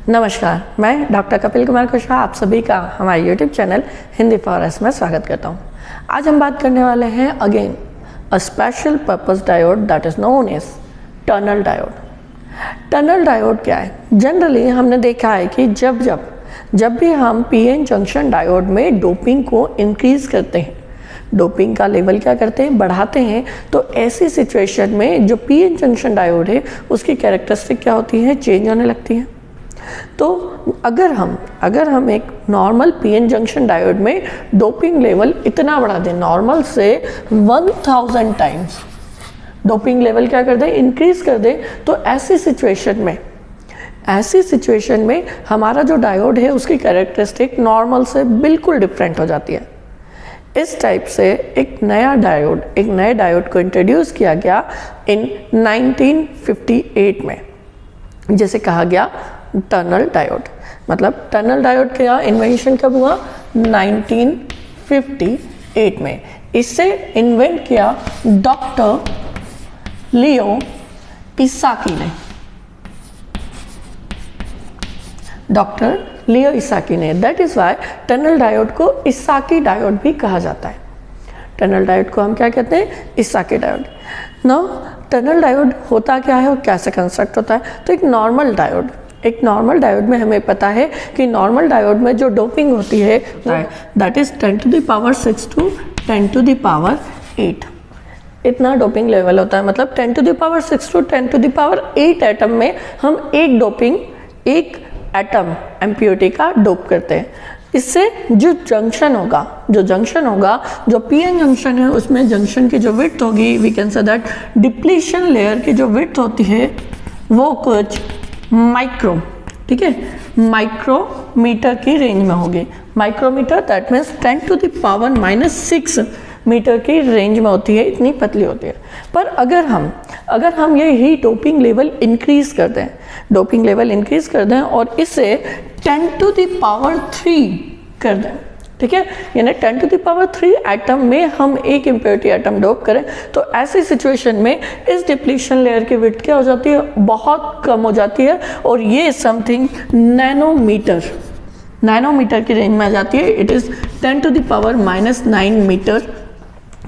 नमस्कार, मैं डॉक्टर कपिल कुमार कुशवाहा आप सभी का हमारे YouTube channel Hindi for us में स्वागत करता हूँ। आज हम बात करने वाले हैं again a special purpose diode that is known as tunnel diode. Tunnel diode क्या है? जनरली हमने देखा है कि जब भी हम पीएन जंक्शन डायोड में डोपिंग को इंक्रीज़ करते हैं, डोपिंग का लेवल क्या करते हैं, बढ़ाते हैं, तो ऐसी सिचुएशन में जो पीएन जंक्शन डायोड है उसकी कैरेक्टरिस्टिक क्या होती है, चेंज होने लगती है। तो अगर हम एक नॉर्मल पीएन जंक्शन डायोड में डोपिंग लेवल इतना बढ़ा दें, नॉर्मल से 1000 टाइम्स डोपिंग लेवल क्या कर दें, इंक्रीज कर दें, तो ऐसी सिचुएशन में हमारा जो डायोड है उसकी कैरेक्टरिस्टिक नॉर्मल से बिल्कुल डिफरेंट हो जाती है। इस टाइप से एक नए डायोड को इंट्रोड्यूस किया गया इन 1958 में, जिसे कहा गया टनल डायोड। मतलब टनल डायोड का इन्वेंशन कब हुआ? 1958 में। इसे इन्वेंट किया डॉक्टर लियो इसाकी ने। That is why tunnel diode को इसाकी डायोड भी कहा जाता है। टनल डायोड को हम क्या कहते हैं? इसाकी डायोड। नाउ टनल डायोड होता क्या है और कैसे कंस्ट्रक्ट होता है? तो एक नॉर्मल डायोड में हमें पता है कि नॉर्मल डायोड में जो डोपिंग होती है दैट इज 10⁶ to 10⁸ इतना डोपिंग लेवल होता है। मतलब 10⁶ to 10⁸ एटम में हम एक एटम एम्प्योरिटी का डोप करते हैं। इससे जो जंक्शन होगा, जो पीएन जंक्शन है, उसमें जंक्शन की जो विड्थ होगी, we can say that depletion layer की जो विड्थ होती है वो कुछ माइक्रोमीटर की रेंज में होगी। माइक्रोमीटर दैट मीन्स 10⁻⁻⁶ मीटर की रेंज में होती है, इतनी पतली होती है। पर अगर हम ये ही डोपिंग लेवल इंक्रीज कर दें और इसे 10⁻³ कर दें, ठीक है, यानी 10⁻³ एटम में हम एक इम्प्योरिटी एटम डोप करें, तो ऐसी सिचुएशन में इस डिप्लीशन लेयर की विड्थ क्या हो जाती है, बहुत कम हो जाती है, और ये समथिंग नैनोमीटर की रेंज में आ जाती है। इट इज़ 10⁻⁹ मीटर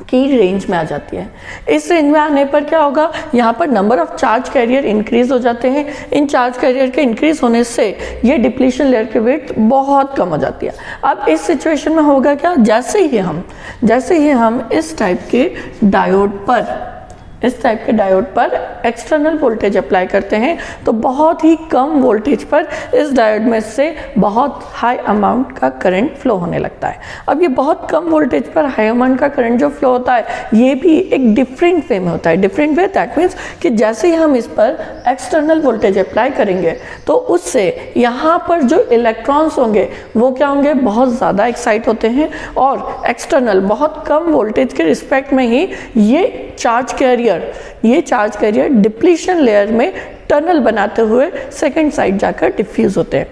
की रेंज में आ जाती है। इस रेंज में आने पर क्या होगा, यहाँ पर number of charge carrier increase हो जाते हैं। इन चार्ज कैरियर के इंक्रीज होने से ये डिप्लीशन लेयर की विड्थ बहुत कम हो जाती है। अब इस सिचुएशन में होगा क्या, जैसे ही हम इस टाइप के डायोड पर एक्सटर्नल वोल्टेज अप्लाई करते हैं, तो बहुत ही कम वोल्टेज पर इस डायोड में से बहुत हाई अमाउंट का करंट फ्लो होने लगता है। अब ये बहुत कम वोल्टेज पर हाई अमाउंट का करंट जो फ्लो होता है, ये भी एक डिफरेंट वे में होता है। डिफरेंट वे दैट मीन्स कि जैसे ही हम इस पर एक्सटर्नल वोल्टेज अप्लाई करेंगे, तो उससे यहाँ पर जो इलेक्ट्रॉन्स होंगे वो क्या होंगे, बहुत ज़्यादा एक्साइट होते हैं, और एक्सटर्नल बहुत कम वोल्टेज के रिस्पेक्ट में ही ये चार्ज कैरियर डिप्लीशन लेयर में टनल बनाते हुए सेकेंड साइड जाकर डिफ्यूज होते हैं।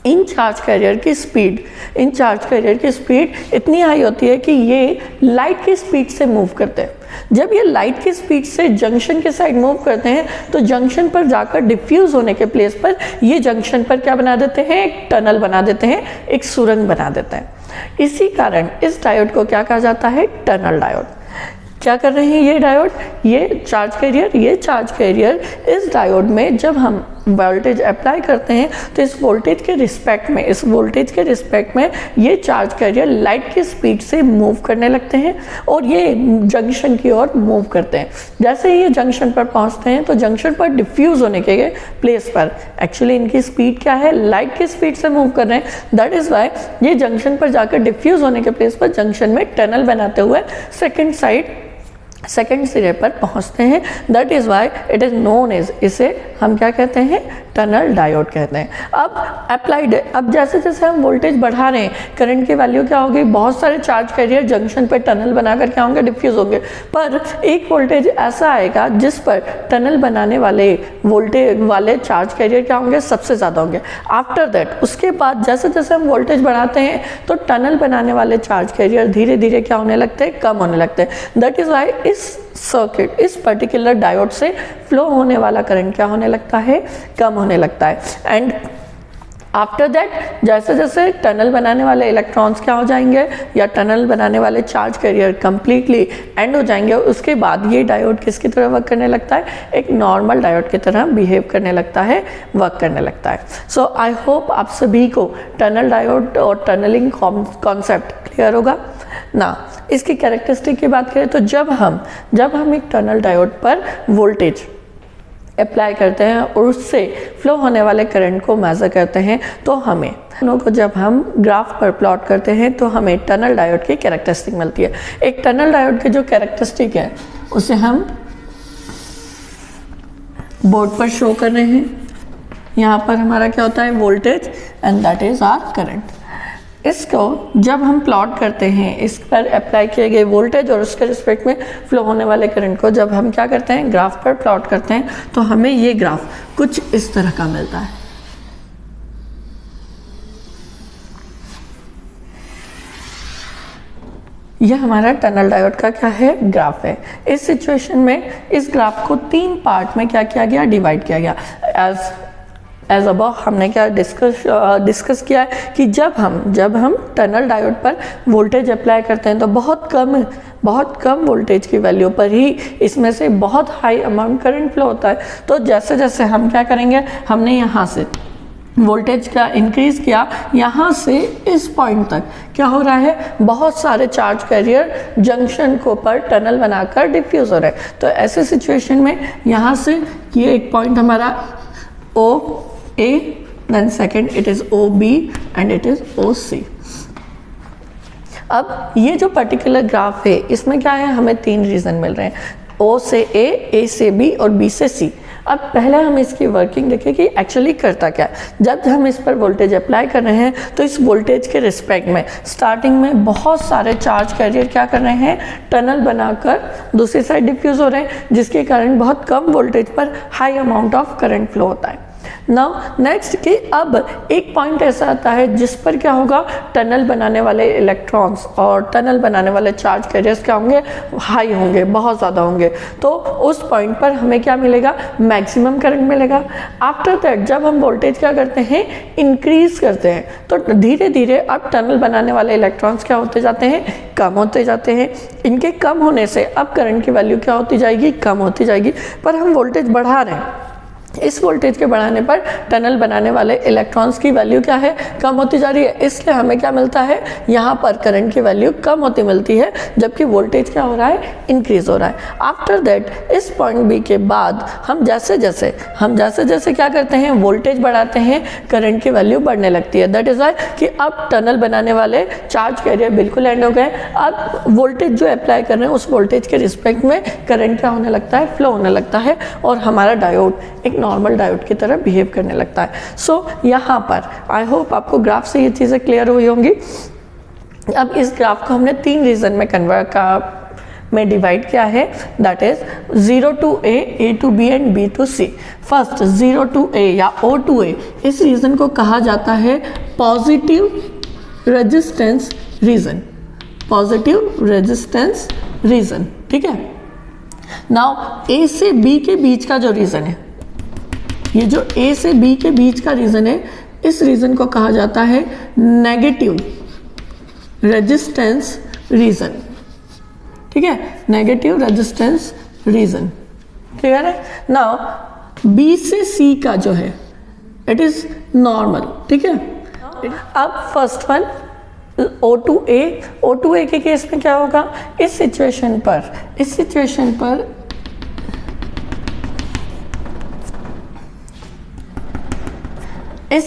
इन चार्ज कैरियर की स्पीड इतनी हाई होती है कि ये लाइट की स्पीड से मूव करते हैं। जब ये लाइट की स्पीड से जंक्शन के साइड मूव करते हैं, तो जंक्शन पर जाकर डिफ्यूज होने के प्लेस पर ये जंक्शन पर क्या बना देते हैं, एक टनल बना देते हैं, एक सुरंग बना देते हैं। इसी कारण इस डायोड को क्या कहा जाता है, टनल डायोड। क्या कर रहे हैं ये डायोड, ये चार्ज कैरियर इस डायोड में जब हम वोल्टेज अप्लाई करते हैं, तो इस वोल्टेज के रिस्पेक्ट में ये चार्ज कैरियर लाइट की स्पीड से मूव करने लगते हैं, और ये जंक्शन की ओर मूव करते हैं। जैसे ही ये जंक्शन पर पहुंचते हैं, तो जंक्शन पर डिफ्यूज होने के प्लेस पर एक्चुअली इनकी स्पीड क्या है, लाइट की स्पीड से मूव कर रहे हैं। दैट इज वाई ये जंक्शन पर जाकर डिफ्यूज होने के प्लेस पर जंक्शन में टनल बनाते हुए सेकेंड सिरे पर पहुंचते हैं। That is why it is known as, इसे हम क्या कहते हैं, टनल डायोड कहते हैं। अब जैसे जैसे हम वोल्टेज बढ़ा रहे हैं, करंट की वैल्यू क्या होगी, बहुत सारे चार्ज कैरियर जंक्शन पे टनल बनाकर क्या होंगे, डिफ्यूज होंगे। पर एक वोल्टेज ऐसा आएगा जिस पर टनल बनाने वाले वोल्टेज वाले चार्ज कैरियर क्या होंगे, सबसे ज़्यादा होंगे। आफ्टर दैट, उसके बाद जैसे जैसे हम वोल्टेज बढ़ाते हैं, तो टनल बनाने वाले चार्ज कैरियर धीरे धीरे क्या होने लगते हैं, कम होने लगते हैं। दैट इज वाई इस पर्टिकुलर डायोड से फ्लो होने वाला करंट क्या होने लगता है, कम होने लगता है। एंड आफ्टर दैट जैसे जैसे टनल बनाने वाले इलेक्ट्रॉन्स क्या हो जाएंगे या टनल बनाने वाले चार्ज कैरियर कंप्लीटली एंड हो जाएंगे, उसके बाद ये डायोड किसकी तरह वर्क करने लगता है, एक नॉर्मल डायोड की तरह बिहेव करने लगता है, वर्क करने लगता है। सो आई होप आप सभी को टनल डायोड और टनलिंग कॉन्सेप्ट क्लियर होगा ना। इसकी कैरेक्टरिस्टिक की बात करें तो जब हम एक टनल डायोड पर वोल्टेज अप्लाई करते हैं और उससे फ्लो होने वाले करंट को मेज़र करते हैं, तो हमें को जब हम ग्राफ पर प्लॉट करते हैं तो हमें टनल डायोड की कैरेक्टरिस्टिक मिलती है। एक टनल डायोड की जो कैरेक्टरिस्टिक है उसे हम बोर्ड पर शो कर रहे हैं। यहाँ पर हमारा क्या होता है, voltage and that is our current. इसको जब हम प्लॉट करते हैं, इस पर अप्लाई किए गए वोल्टेज और उसके रिस्पेक्ट में फ्लो होने वाले करंट को जब हम क्या करते हैं, ग्राफ पर प्लॉट करते हैं, तो हमें ये ग्राफ कुछ इस तरह का मिलता है। यह हमारा टनल डायोड का क्या है, ग्राफ है। इस सिचुएशन में इस ग्राफ को 3 पार्ट में क्या किया गया, डिवाइड किया गया। एज अबव हमने क्या डिस्कस किया है कि जब हम टनल डायोड पर वोल्टेज अप्लाई करते हैं तो बहुत कम वोल्टेज की वैल्यू पर ही इसमें से बहुत हाई अमाउंट करंट फ्लो होता है। तो जैसे जैसे हम क्या करेंगे, हमने यहाँ से वोल्टेज का इंक्रीज किया, यहाँ से इस पॉइंट तक क्या हो रहा है, बहुत सारे चार्ज कैरियर जंक्शन को पर टनल बनाकर डिफ्यूज हो रहे हैं। तो ऐसे सिचुएशन में यहाँ से ये एक पॉइंट हमारा ओ A, then second it is OB and it is OC। अब ये जो पर्टिकुलर ग्राफ है इसमें क्या है, हमें 3 रीजन मिल रहे हैं, O से A से B और B से C। अब पहले हम इसकी वर्किंग देखें कि एक्चुअली करता क्या है। जब हम इस पर वोल्टेज अप्लाई कर रहे हैं तो इस वोल्टेज के रिस्पेक्ट में स्टार्टिंग में बहुत सारे चार्ज कैरियर क्या कर रहे हैं, टनल बनाकर दूसरी साइड डिफ्यूज हो रहे हैं, जिसके कारण बहुत कम वोल्टेज पर high amount of current flow होता है। नाउ नेक्स्ट कि अब एक पॉइंट ऐसा आता है जिस पर क्या होगा, टनल बनाने वाले इलेक्ट्रॉन्स और टनल बनाने वाले चार्ज कैरियर्स क्या होंगे, हाई होंगे, बहुत ज़्यादा होंगे। तो उस पॉइंट पर हमें क्या मिलेगा, मैक्सिमम करंट मिलेगा। आफ्टर दैट जब हम वोल्टेज क्या करते हैं, इंक्रीज करते हैं, तो धीरे धीरे अब टनल बनाने वाले इलेक्ट्रॉन्स क्या होते जाते हैं, कम होते जाते हैं। इनके कम होने से अब करंट की वैल्यू क्या होती जाएगी, कम होती जाएगी। पर हम वोल्टेज बढ़ा रहे हैं, इस वोल्टेज के बढ़ाने पर टनल बनाने वाले इलेक्ट्रॉन्स की वैल्यू क्या है, कम होती जा रही है। इसलिए हमें क्या मिलता है, यहाँ पर करंट की वैल्यू कम होती मिलती है, जबकि वोल्टेज क्या हो रहा है, इंक्रीज हो रहा है। आफ्टर दैट इस पॉइंट बी के बाद हम जैसे जैसे क्या करते हैं, वोल्टेज बढ़ाते हैं, करंट की वैल्यू बढ़ने लगती है। दैट इज वाई कि अब टनल बनाने वाले चार्ज कैरियर बिल्कुल एंड हो गए। अब वोल्टेज जो अप्लाई कर रहे हैं उस वोल्टेज के रिस्पेक्ट में करंट क्या होने लगता है, फ्लो होने लगता है, और हमारा डायोड एक नॉर्मल डायोड की तरह बिहेव करने लगता है। सो यहाँ पर आई होप आपको ग्राफ से ये चीज़ें क्लियर हुई होंगी। अब इस ग्राफ को हमने 3 रीजन में डिवाइड किया है, that is 0 to A, A to B and B to C। First 0 to A या O to A, इस रीजन को कहा जाता है positive resistance region, positive resistance region, ठीक है। नाउ A से B के बीच का जो रीजन है, ये जो A से B के बीच का रीजन है, इस रीजन को कहा जाता है नेगेटिव रेजिस्टेंस रीजन, ठीक है, नेगेटिव रेजिस्टेंस रीजन, क्लियर है। नाउ B से C का जो है इट इज नॉर्मल, ठीक है। अब first one O to A के केस में क्या होगा, इस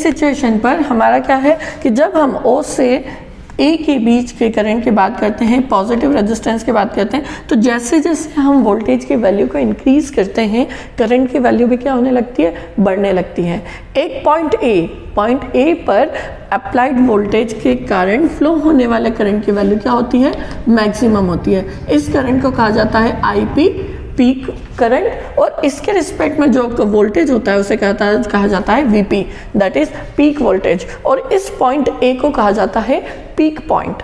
सिचुएशन पर हमारा क्या है कि जब हम O से A के बीच के करंट की बात करते हैं, पॉजिटिव रेजिस्टेंस की बात करते हैं, तो जैसे जैसे हम वोल्टेज की वैल्यू को इंक्रीज करते हैं, करंट की वैल्यू भी क्या होने लगती है, बढ़ने लगती है। एक पॉइंट A पर अप्लाइड वोल्टेज के कारण फ्लो होने वाले करंट की वैल्यू क्या होती है, मैक्सिमम होती है। इस करंट को कहा जाता है IP, पीक करंट, और इसके रिस्पेक्ट में जो वोल्टेज होता है उसे कहा जाता है VP, that is peak voltage. और इस पॉइंट A को कहा जाता है पीक पॉइंट,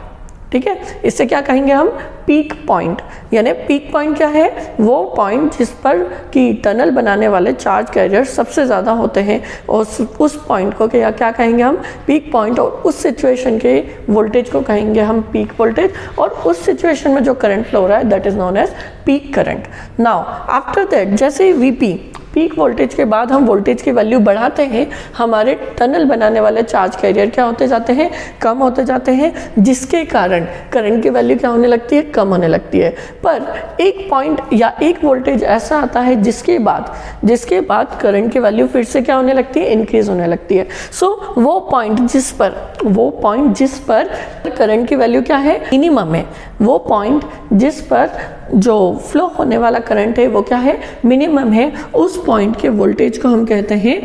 ठीक है। इससे क्या कहेंगे हम, पीक पॉइंट। यानी पीक पॉइंट क्या है, वो पॉइंट जिस पर कि टनल बनाने वाले चार्ज कैरियर सबसे ज़्यादा होते हैं, और उस पॉइंट को क्या कहेंगे हम, पीक पॉइंट। और उस सिचुएशन के वोल्टेज को कहेंगे हम पीक वोल्टेज, और उस सिचुएशन में जो करंट फ्लो हो रहा है that is known as peak current. Now after that, जैसे ही वीपी पीक वोल्टेज के बाद हम वोल्टेज की वैल्यू बढ़ाते हैं, हमारे टनल बनाने वाले चार्ज कैरियर क्या होते जाते हैं, कम होते जाते हैं, जिसके कारण करंट की वैल्यू क्या होने लगती है, कम होने लगती है। पर एक पॉइंट या एक वोल्टेज ऐसा आता है जिसके बाद करंट की वैल्यू फिर से क्या होने लगती है, इंक्रीज होने लगती है। सो वो पॉइंट जिस पर करंट की वैल्यू क्या है, मिनिमम है, वो पॉइंट जिस पर जो फ्लो होने वाला करंट है वो क्या है, मिनिमम है, उस पॉइंट के वोल्टेज को हम कहते हैं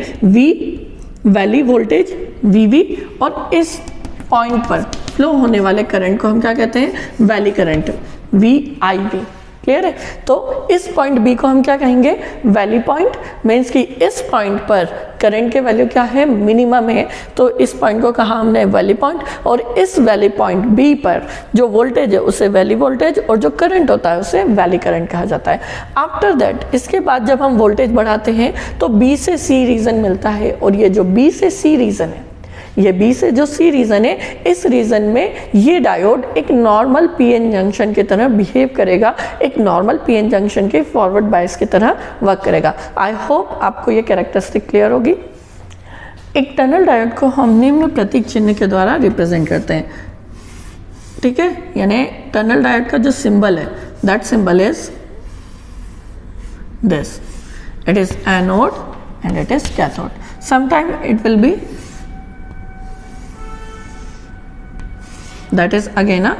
वैली वोल्टेज, वीवी। और इस पॉइंट पर फ्लो होने वाले करंट को हम क्या कहते हैं, वैली करंट, VIV। क्लियर है। तो इस पॉइंट बी को हम क्या कहेंगे, वैली पॉइंट। मीन्स कि इस पॉइंट पर करंट के वैल्यू क्या है, मिनिमम है, तो इस पॉइंट को कहा हमने वैली पॉइंट। और इस वैली पॉइंट बी पर जो वोल्टेज है उसे वैली वोल्टेज, और जो करंट होता है उसे वैली करंट कहा जाता है। आफ्टर दैट, इसके बाद जब हम वोल्टेज बढ़ाते हैं तो बी से सी रीजन मिलता है, और ये जो बी से सी रीजन है, ये बी से जो सी रीजन है, इस रीजन में ये डायोड एक नॉर्मल पीएन जंक्शन की तरह बिहेव करेगा, एक नॉर्मल पीएन जंक्शन के फॉरवर्ड बायस की तरह वर्क करेगा। आई होप आपको ये कैरेक्टरिस्टिक क्लियर होगी। एक टनल डायोड को हम निम्न प्रतीक चिन्ह के द्वारा रिप्रेजेंट करते हैं, ठीक है। यानी टनल डायोड का जो सिंबल है, that symbol is this, it is anode and it is cathode. Sometime it will be that is again a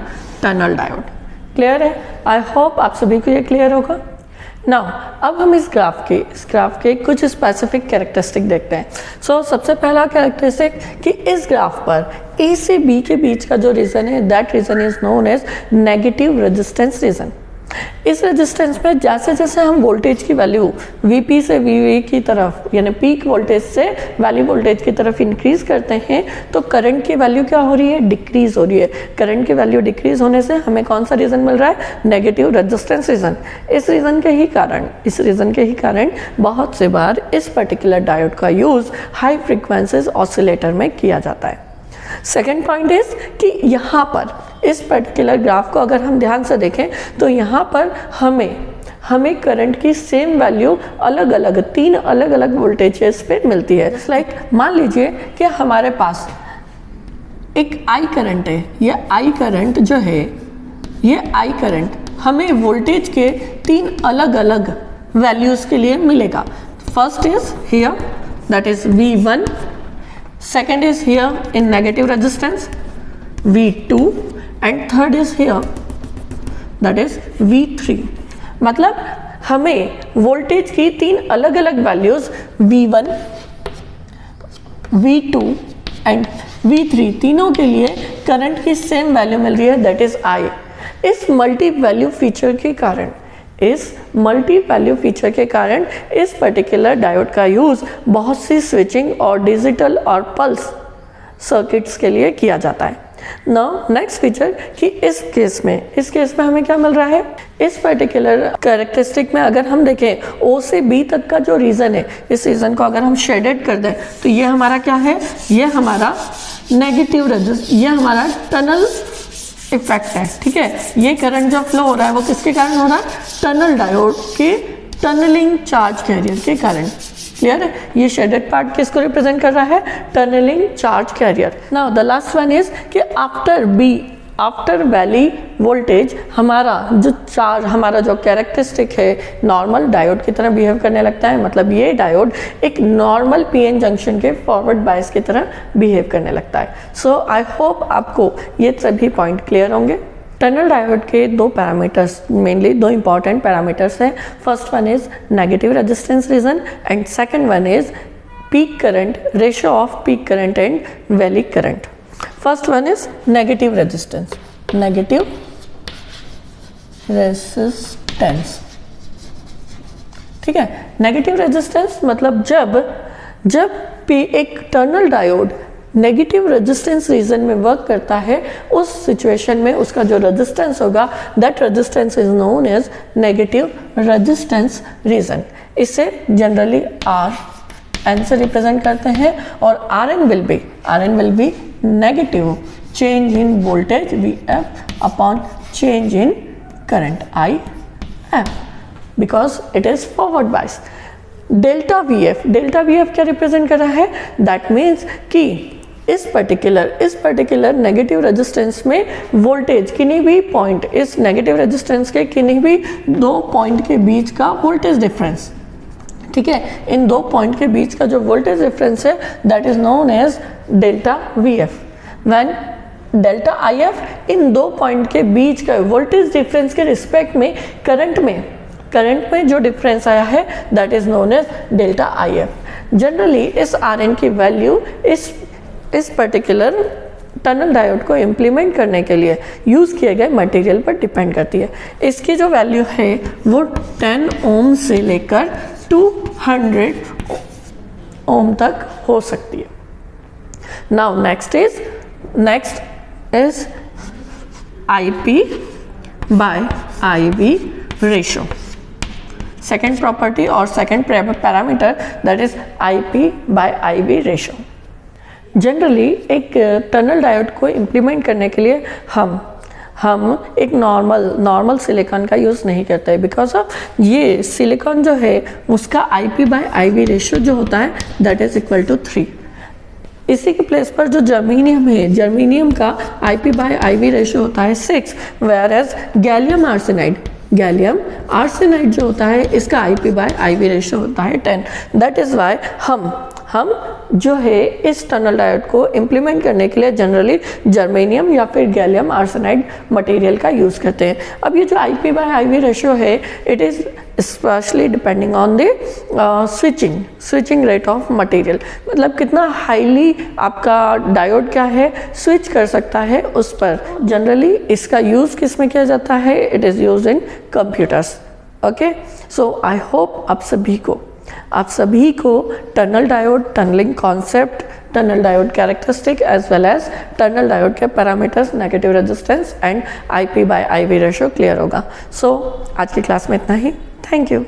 tunnel diode. Clear है। आई होप आप सभी को ये क्लियर होगा। नाउ अब हम इस ग्राफ के कुछ स्पेसिफिक कैरेक्टरिस्टिक देखते हैं। सो सबसे पहला कैरेक्टरिस्टिक कि इस ग्राफ पर ए से बी के बीच का जो रीजन है, that region is known as negative resistance region. इस रेजिस्टेंस में जैसे जैसे हम वोल्टेज की वैल्यू Vp से Vv की तरफ, यानी पीक वोल्टेज से वैली वोल्टेज की तरफ इंक्रीज करते हैं, तो करंट की वैल्यू क्या हो रही है, डिक्रीज हो रही है। करंट की वैल्यू डिक्रीज होने से हमें कौन सा रीजन मिल रहा है, नेगेटिव रेजिस्टेंस रीजन। इस रीजन के ही कारण बहुत से बार इस पर्टिकुलर डायोड का यूज हाई फ्रीक्वेंसीज ऑसिलेटर में किया जाता है। सेकेंड पॉइंट इज कि यहाँ पर इस पर्टिकुलर ग्राफ को अगर हम ध्यान से देखें तो यहाँ पर हमें करंट की सेम वैल्यू अलग अलग 3 अलग अलग वोल्टेजेस पे मिलती है। लाइक मान लीजिए कि हमारे पास एक आई करंट है, ये आई करंट जो है, ये आई करंट हमें वोल्टेज के 3 अलग अलग वैल्यूज के लिए मिलेगा। First is here, that is V1, second is here in negative resistance V2, and third is here, that is V3। मतलब हमें वोल्टेज की 3 अलग अलग values V1, V2 and V3 तीनों के लिए करंट की सेम वैल्यू मिल रही है, दैट इज I। इस मल्टी वैल्यू फीचर के कारण इस पर्टिकुलर डायोड का यूज बहुत सी स्विचिंग और डिजिटल और पल्स सर्किट्स के लिए किया जाता है। नाउ नेक्स्ट फीचर कि इस केस में हमें क्या मिल रहा है, इस पर्टिकुलर कैरेक्टरिस्टिक में अगर हम देखें O से B तक का जो रीजन है, इस रीजन को अगर हम शेडेड कर दें तो ये हमारा क्या है, ये हमारा नेगेटिव रेजिस्टेंस, ये हमारा टनल इफेक्ट है, ठीक है। ये करंट जो फ्लो हो रहा है वो किसके कारण हो रहा है, टनल डायोड के टनलिंग चार्ज कैरियर के कारण। क्लियर है। ये शेडेड पार्ट किसको रिप्रेजेंट कर रहा है, tunneling charge carrier. Now the last one is कि आफ्टर वैली वोल्टेज हमारा जो कैरेक्टरिस्टिक है नॉर्मल डायोड की तरह बिहेव करने लगता है। मतलब ये डायोड एक नॉर्मल पीएन जंक्शन के फॉरवर्ड बायस की तरह बिहेव करने लगता है। सो आई होप आपको ये सभी पॉइंट क्लियर होंगे। टनल डायोड के 2 पैरामीटर्स, मेनली 2 इंपॉर्टेंट पैरामीटर्स हैं। First one is negative resistance region and second one is peak current, ratio of peak current and valley current. First one is negative resistance, ठीक है। Negative resistance मतलब जब एक tunnel diode negative resistance region में work करता है, उस situation में उसका जो रेजिस्टेंस होगा that resistance is known as negative resistance region. इसे जनरली आर एन से रिप्रेजेंट करते हैं और R N will be negative change in voltage V F upon change in current I F because it is forward bias. Delta V F क्या represent कर रहा है? That means कि इस पर्टिकुलर नेगेटिव रेजिस्टेंस में वोल्टेज किन्हीं भी point, इस नेगेटिव रेजिस्टेंस के किन्हीं भी 2 पॉइंट के बीच का वोल्टेज डिफरेंस, ठीक है, इन 2 पॉइंट के बीच का जो वोल्टेज डिफरेंस है that is known as delta V F. When delta I F in 2 point के बीच का वोल्टेज डिफरेंस के रिस्पेक्ट में करंट में जो डिफरेंस आया है that is known as delta I F. Generally इस आर एन की वैल्यू इस पर्टिकुलर टनल डायोड को इम्प्लीमेंट करने के लिए यूज़ किए गए मटेरियल पर डिपेंड करती है। इसकी जो वैल्यू है वो 10 ओम से लेकर 200 ओम तक हो सकती है। Now next is IP by IV ratio. Second property और second parameter that is IP by IV ratio. Generally एक टनल डायोड को इम्प्लीमेंट करने के लिए हम एक नॉर्मल सिलिकॉन का यूज़ नहीं करते हैं बिकॉज ऑफ ये सिलिकॉन जो है उसका IP by IV रेशो जो होता है दैट इज इक्वल टू 3। इसी के प्लेस पर जो जर्मेनियम है, जर्मेनियम का IP by IV रेशो होता है 6, वेयर एज गैलियम आर्सेनाइड जो होता है इसका IP by IV रेशो होता है 10। दैट इज़ वाई हम जो है इस टनल डायोड को इम्प्लीमेंट करने के लिए जनरली जर्मेनियम या फिर गैलियम आर्सेनाइड मटेरियल का यूज़ करते हैं। अब ये जो IP by IV रेशो है it is specially depending on the switching rate of material, मतलब कितना हाईली आपका डायोड क्या है स्विच कर सकता है उस पर। जनरली इसका यूज़ किस में किया जाता है? It is use in computers. Okay, so I hope आप सभी को tunnel diode, tunnelling concept, tunnel diode characteristic as well as tunnel diode के parameters, negative resistance and IP by IV ratio clear होगा। सो आज की class में इतना ही। Thank you.